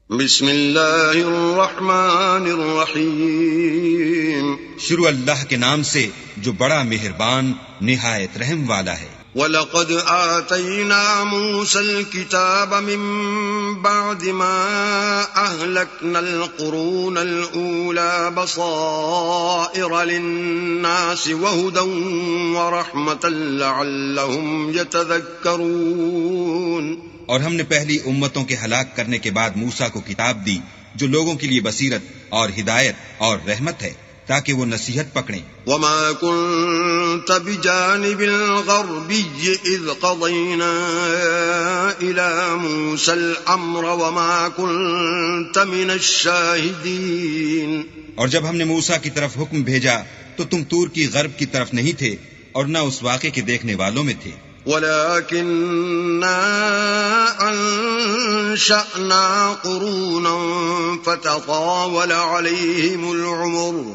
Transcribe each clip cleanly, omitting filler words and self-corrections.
بسم اللہ الرحمن الرحیم شروع اللہ کے نام سے جو بڑا مہربان نہایت رحم والا ہے۔ وَلَقَدْ آتَيْنَا مُوسَى الْكِتَابَ مِن بَعْدِ مَا أَهْلَكْنَا الْقُرُونَ الْأُولَى بَصَائِرَ لِلنَّاسِ وَهُدًى وَرَحْمَةً لَعَلَّهُمْ يَتَذَكَّرُونَ۔ اور ہم نے پہلی امتوں کے ہلاک کرنے کے بعد موسیٰ کو کتاب دی جو لوگوں کے لیے بصیرت اور ہدایت اور رحمت ہے تاکہ وہ نصیحت پکڑیں۔ وَمَا كُنْتَ بِجَانِبِ الْغَرْبِيِّ إِذْ قَضَيْنَا إِلَى مُوسَى الْأَمْرَ وَمَا كُنْتَ مِنَ الشَّاهِدِينَ۔ اور جب ہم نے موسیٰ کی طرف حکم بھیجا تو تم طور کی غرب کی طرف نہیں تھے اور نہ اس واقعے کے دیکھنے والوں میں تھے۔ وَلَكِنَّا أَنشَأْنَا قُرُونًا فَتَطَاوَلَ عَلَيْهِمُ الْعُمُرُ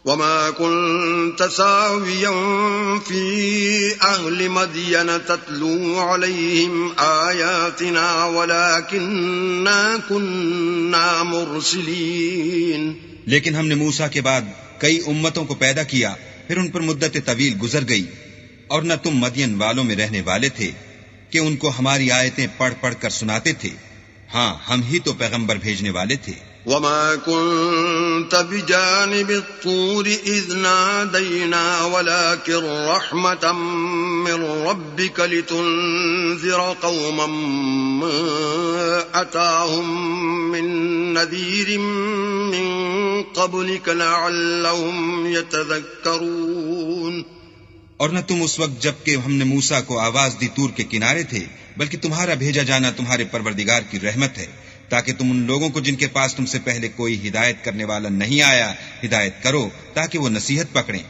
وَمَا كُنْتَ سَاوِيًا فِي أَهْلِ مَدْيَنَ تَتْلُو عَلَيْهِمْ آيَاتِنَا وَلَكِنَّا كُنَّا مُرْسِلِينَ۔ لیکن ہم نے موسیٰ کے بعد کئی امتوں کو پیدا کیا، پھر ان پر مدت طویل گزر گئی، اور نہ تم مدین والوں میں رہنے والے تھے کہ ان کو ہماری آیتیں پڑھ پڑھ کر سناتے تھے۔ ہاں، ہم ہی تو پیغمبر بھیجنے والے تھے۔ وَمَا كُنْتَ بِجَانِبِ الطُّورِ إِذْ نَادَيْنَا وَلَكِنْ رَحْمَةً مِّن رَّبِّكَ لِتُنذِرَ قَوْمًا مَّا أَتَاهُم مِّن نَّذِيرٍ مِّن قَبْلِكَ لَعَلَّهُمْ يَتَذَكَّرُونَ۔ اور نہ تم اس وقت جب کہ ہم نے موسیٰ کو آواز دی طور کے کنارے تھے، بلکہ تمہارا بھیجا جانا تمہارے پروردگار کی رحمت ہے تاکہ تم ان لوگوں کو جن کے پاس تم سے پہلے کوئی ہدایت کرنے والا نہیں آیا ہدایت کرو تاکہ وہ نصیحت پکڑیں۔